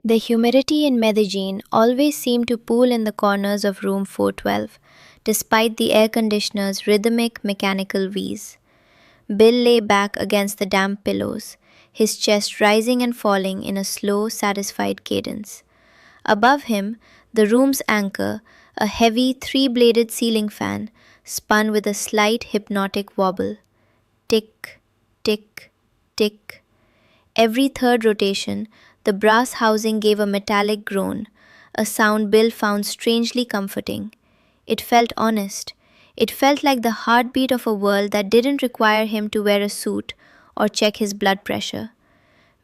The humidity in Medellin always seemed to pool in the corners of room 412, despite the air conditioner's rhythmic mechanical wheeze. Bill lay back against the damp pillows, his chest rising and falling in a slow, satisfied cadence. Above him, the room's anchor, a heavy three bladed ceiling fan, spun with a slight hypnotic wobble. Tick, tick, tick. Every third rotation, the brass housing gave a metallic groan, a sound Bill found strangely comforting. It felt honest. It felt like the heartbeat of a world that didn't require him to wear a suit or check his blood pressure.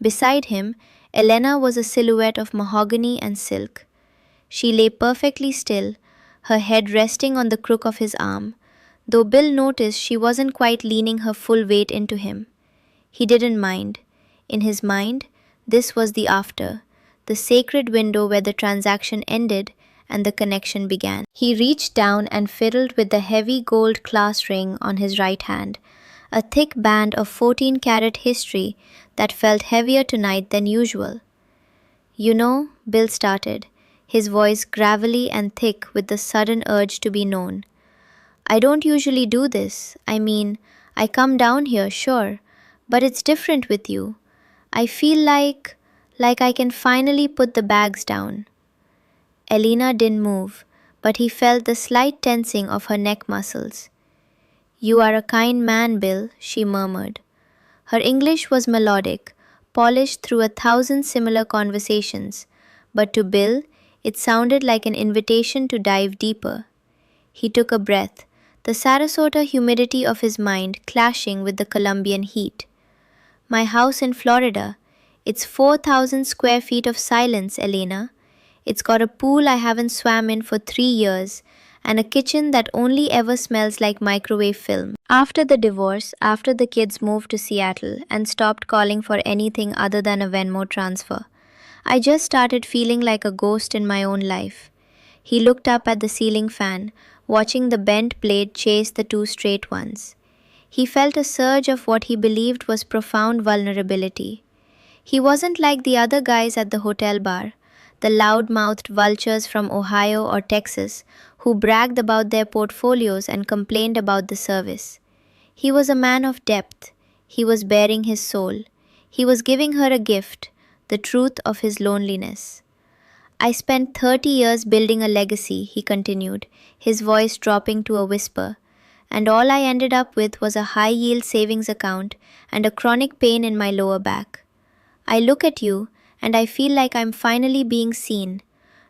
Beside him, Elena was a silhouette of mahogany and silk. She lay perfectly still, her head resting on the crook of his arm, though Bill noticed she wasn't quite leaning her full weight into him. He didn't mind. In his mind, this was the after, the sacred window where the transaction ended and the connection began. He reached down and fiddled with the heavy gold class ring on his right hand, a thick band of 14-carat history that felt heavier tonight than usual. You know, Bill started, his voice gravelly and thick with the sudden urge to be known. I don't usually do this. I mean, I come down here, sure, but it's different with you. I feel like I can finally put the bags down. Elena didn't move, but he felt the slight tensing of her neck muscles. You are a kind man, Bill, she murmured. Her English was melodic, polished through 1,000 similar conversations, but to Bill, it sounded like an invitation to dive deeper. He took a breath, the Sarasota humidity of his mind clashing with the Colombian heat. My house in Florida. It's 4,000 square feet of silence, Elena. It's got a pool I haven't swam in for 3 years, and a kitchen that only ever smells like microwave film. After the divorce, after the kids moved to Seattle and stopped calling for anything other than a Venmo transfer, I just started feeling like a ghost in my own life. He looked up at the ceiling fan, watching the bent blade chase the two straight ones. He felt a surge of what he believed was profound vulnerability. He wasn't like the other guys at the hotel bar, the loud-mouthed vultures from Ohio or Texas who bragged about their portfolios and complained about the service. He was a man of depth. He was baring his soul. He was giving her a gift, the truth of his loneliness. I spent 30 years building a legacy, he continued, his voice dropping to a whisper, and all I ended up with was a high-yield savings account and a chronic pain in my lower back. I look at you, and I feel like I'm finally being seen,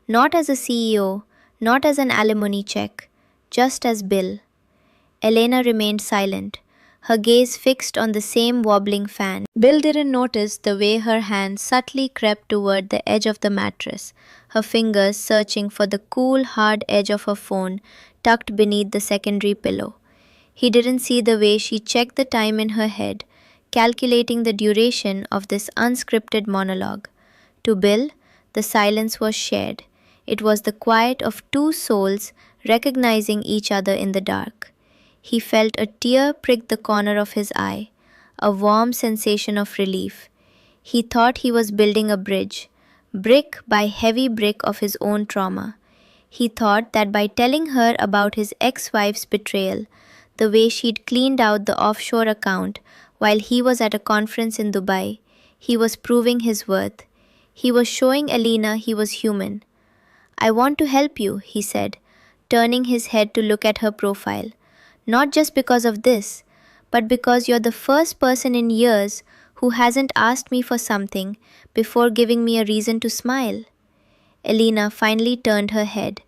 not as a CEO, not as an alimony check, just as Bill. Elena remained silent, her gaze fixed on the same wobbling fan. Bill didn't notice the way her hand subtly crept toward the edge of the mattress, her fingers searching for the cool, hard edge of her phone tucked beneath the secondary pillow. He didn't see the way she checked the time in her head, calculating the duration of this unscripted monologue. To Bill, the silence was shared. It was the quiet of two souls recognizing each other in the dark. He felt a tear prick the corner of his eye, a warm sensation of relief. He thought he was building a bridge, brick by heavy brick of his own trauma. He thought that by telling her about his ex-wife's betrayal, the way she'd cleaned out the offshore account while he was at a conference in Dubai, he was proving his worth. He was showing Elena he was human. I want to help you, he said, turning his head to look at her profile. Not just because of this, but because you're the first person in years who hasn't asked me for something before giving me a reason to smile. Elena finally turned her head.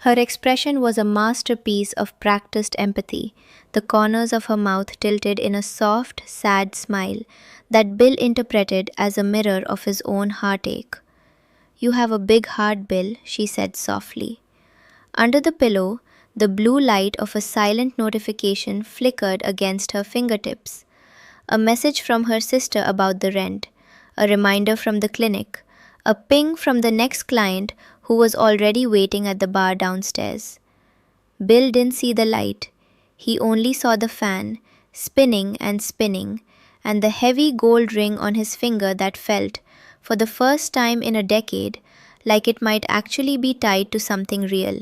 Her expression was a masterpiece of practiced empathy, the corners of her mouth tilted in a soft, sad smile that Bill interpreted as a mirror of his own heartache. You have a big heart, Bill, she said softly. Under the pillow, the blue light of a silent notification flickered against her fingertips. A message from her sister about the rent, a reminder from the clinic, a ping from the next client who was already waiting at the bar downstairs. Bill didn't see the light. He only saw the fan, spinning, and the heavy gold ring on his finger that felt, for the first time in a decade, like it might actually be tied to something real.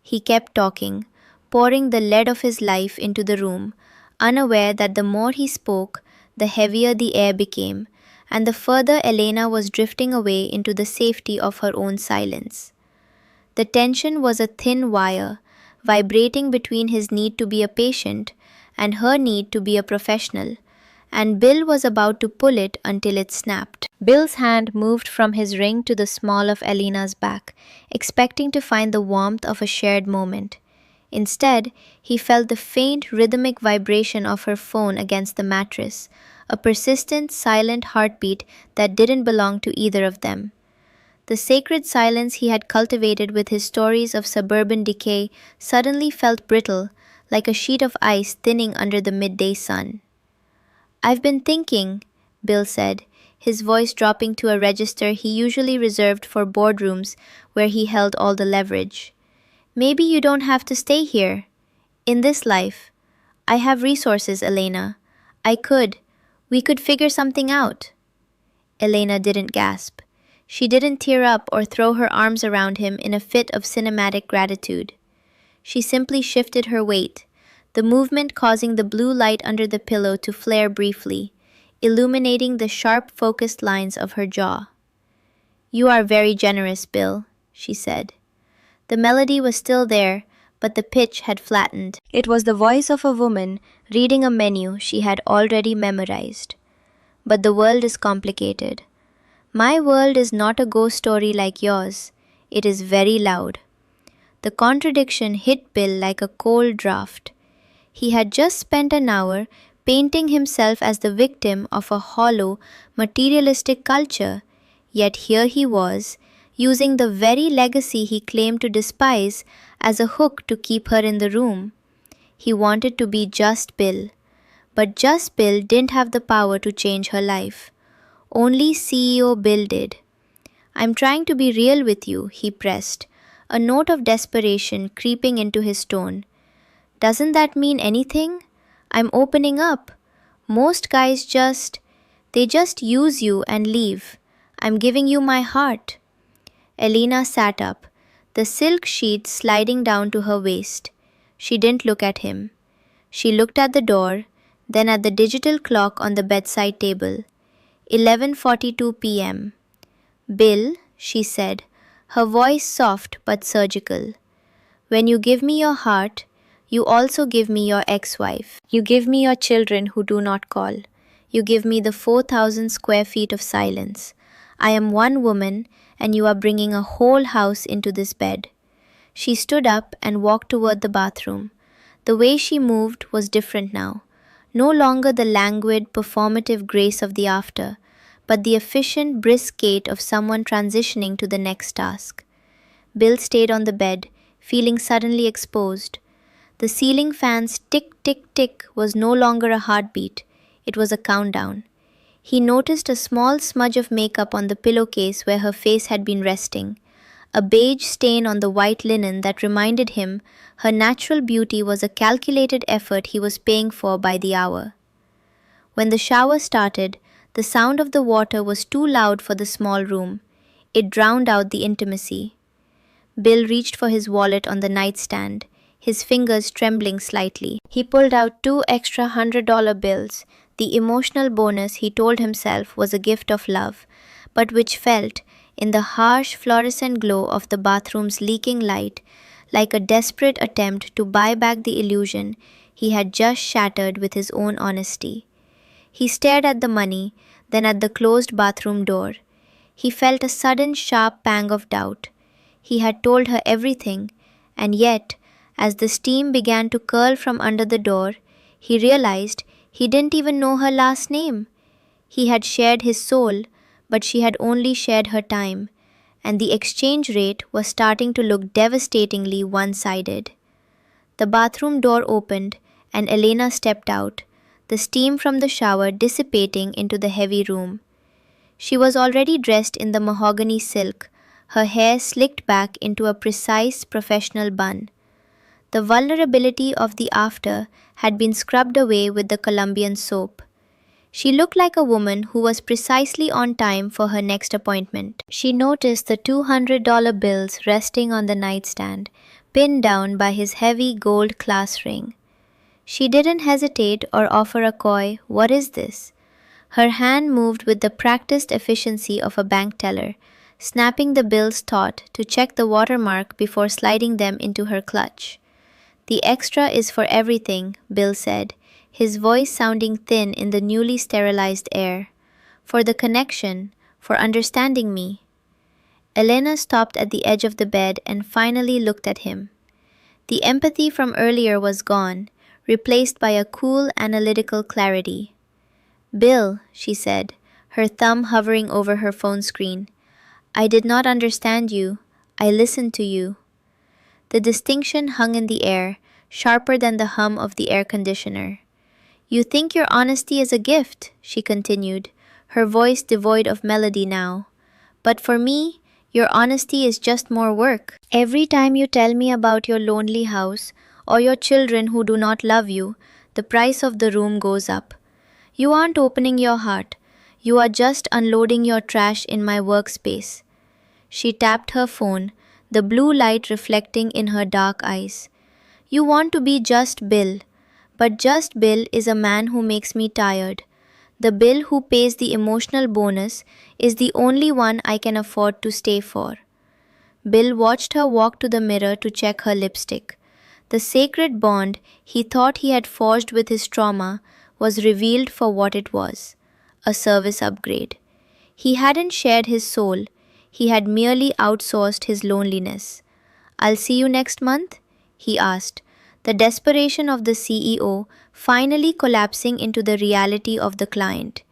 He kept talking, pouring the lead of his life into the room, unaware that the more he spoke, the heavier the air became, and the further Elena was drifting away into the safety of her own silence. The tension was a thin wire, vibrating between his need to be a patient and her need to be a professional, and Bill was about to pull it until it snapped. Bill's hand moved from his ring to the small of Elena's back, expecting to find the warmth of a shared moment. Instead, he felt the faint rhythmic vibration of her phone against the mattress, a persistent, silent heartbeat that didn't belong to either of them. The sacred silence he had cultivated with his stories of suburban decay suddenly felt brittle, like a sheet of ice thinning under the midday sun. "I've been thinking," Bill said, his voice dropping to a register he usually reserved for boardrooms where he held all the leverage. "Maybe you don't have to stay here. In this life. I have resources, Elena. We could figure something out." Elena didn't gasp. She didn't tear up or throw her arms around him in a fit of cinematic gratitude. She simply shifted her weight, the movement causing the blue light under the pillow to flare briefly, illuminating the sharp, focused lines of her jaw. "You are very generous, Bill," she said. The melody was still there, but the pitch had flattened. It was the voice of a woman reading a menu she had already memorized. "But the world is complicated. My world is not a ghost story like yours. It is very loud." The contradiction hit Bill like a cold draft. He had just spent an hour painting himself as the victim of a hollow, materialistic culture, yet here he was, using the very legacy he claimed to despise as a hook to keep her in the room. He wanted to be just Bill, but just Bill didn't have the power to change her life. Only CEO Bill did. "I'm trying to be real with you," he pressed, a note of desperation creeping into his tone. "Doesn't that mean anything? I'm opening up. Most guys they just use you and leave. I'm giving you my heart." Elena sat up, the silk sheets sliding down to her waist. She didn't look at him. She looked at the door, then at the digital clock on the bedside table. 11:42 p.m. "Bill," she said, her voice soft but surgical. "When you give me your heart, you also give me your ex-wife. You give me your children who do not call. You give me the 4,000 square feet of silence. I am one woman, and you are bringing a whole house into this bed." She stood up and walked toward the bathroom. The way she moved was different now. No longer the languid, performative grace of the after, but the efficient, brisk gait of someone transitioning to the next task. Bill stayed on the bed, feeling suddenly exposed. The ceiling fan's tick-tick-tick was no longer a heartbeat, it was a countdown. He noticed a small smudge of makeup on the pillowcase where her face had been resting, a beige stain on the white linen that reminded him her natural beauty was a calculated effort he was paying for by the hour. When the shower started, the sound of the water was too loud for the small room. It drowned out the intimacy. Bill reached for his wallet on the nightstand, his fingers trembling slightly. He pulled out 2 extra $100 bills, the emotional bonus he told himself was a gift of love, but which felt, in the harsh fluorescent glow of the bathroom's leaking light, like a desperate attempt to buy back the illusion he had just shattered with his own honesty. He stared at the money, then at the closed bathroom door. He felt a sudden sharp pang of doubt. He had told her everything, and yet, as the steam began to curl from under the door, he realized he didn't even know her last name. He had shared his soul, but she had only shared her time, and the exchange rate was starting to look devastatingly one-sided. The bathroom door opened, and Elena stepped out, the steam from the shower dissipating into the heavy room. She was already dressed in the mahogany silk, her hair slicked back into a precise professional bun. The vulnerability of the after had been scrubbed away with the Colombian soap. She looked like a woman who was precisely on time for her next appointment. She noticed the $200 bills resting on the nightstand, pinned down by his heavy gold class ring. She didn't hesitate or offer a coy, "What is this?" Her hand moved with the practiced efficiency of a bank teller, snapping the bills taut to check the watermark before sliding them into her clutch. "The extra is for everything," Bill said, his voice sounding thin in the newly sterilized air. "For the connection, for understanding me." Elena stopped at the edge of the bed and finally looked at him. The empathy from earlier was gone, replaced by a cool, analytical clarity. "Bill," she said, her thumb hovering over her phone screen, "I did not understand you. I listened to you." The distinction hung in the air, sharper than the hum of the air conditioner. "You think your honesty is a gift," she continued, her voice devoid of melody now. "But for me, your honesty is just more work. Every time you tell me about your lonely house or your children who do not love you, the price of the room goes up. You aren't opening your heart. You are just unloading your trash in my workspace." She tapped her phone, the blue light reflecting in her dark eyes. "You want to be just Bill. But just Bill is a man who makes me tired. The Bill who pays the emotional bonus is the only one I can afford to stay for." Bill watched her walk to the mirror to check her lipstick. The sacred bond he thought he had forged with his trauma was revealed for what it was, a service upgrade. He hadn't shared his soul, he had merely outsourced his loneliness. "I'll see you next month?" he asked, the desperation of the CEO finally collapsing into the reality of the client.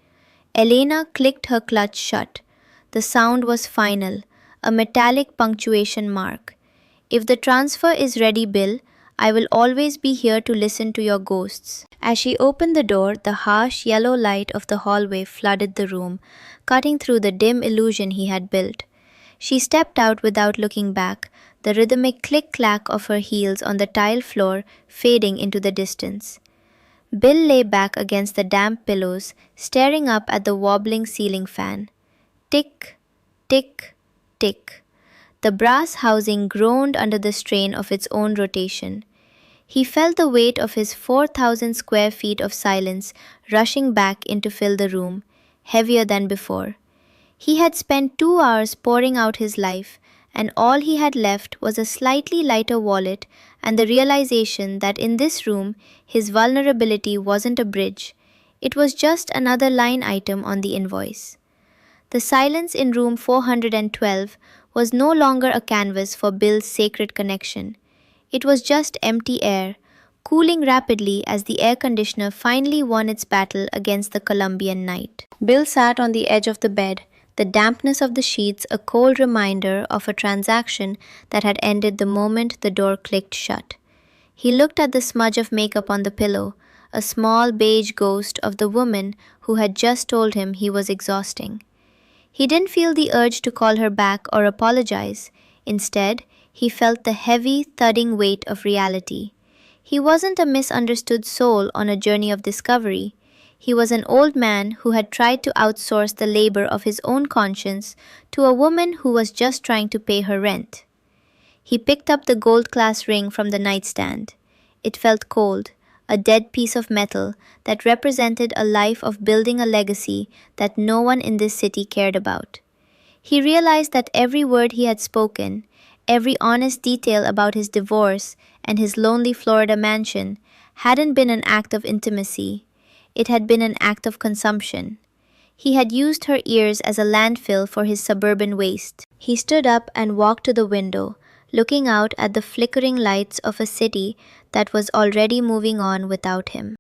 Elena clicked her clutch shut. The sound was final, a metallic punctuation mark. "If the transfer is ready, Bill, I will always be here to listen to your ghosts." As she opened the door, the harsh yellow light of the hallway flooded the room, cutting through the dim illusion he had built. She stepped out without looking back, the rhythmic click-clack of her heels on the tile floor fading into the distance. Bill lay back against the damp pillows, staring up at the wobbling ceiling fan. Tick, tick, tick. The brass housing groaned under the strain of its own rotation. He felt the weight of his 4,000 square feet of silence rushing back in to fill the room, heavier than before. He had spent 2 hours pouring out his life, and all he had left was a slightly lighter wallet and the realization that in this room his vulnerability wasn't a bridge, it was just another line item on the invoice. The silence in room 412 was no longer a canvas for Bill's sacred connection. It was just empty air, cooling rapidly as the air conditioner finally won its battle against the Colombian night. Bill sat on the edge of the bed, the dampness of the sheets a cold reminder of a transaction that had ended the moment the door clicked shut. He looked at the smudge of makeup on the pillow, a small beige ghost of the woman who had just told him he was exhausting. He didn't feel the urge to call her back or apologize. Instead, he felt the heavy, thudding weight of reality. He wasn't a misunderstood soul on a journey of discovery. He was an old man who had tried to outsource the labor of his own conscience to a woman who was just trying to pay her rent. He picked up the gold class ring from the nightstand. It felt cold, a dead piece of metal that represented a life of building a legacy that no one in this city cared about. He realized that every word he had spoken, every honest detail about his divorce and his lonely Florida mansion, hadn't been an act of intimacy. It had been an act of consumption. He had used her ears as a landfill for his suburban waste. He stood up and walked to the window, looking out at the flickering lights of a city that was already moving on without him.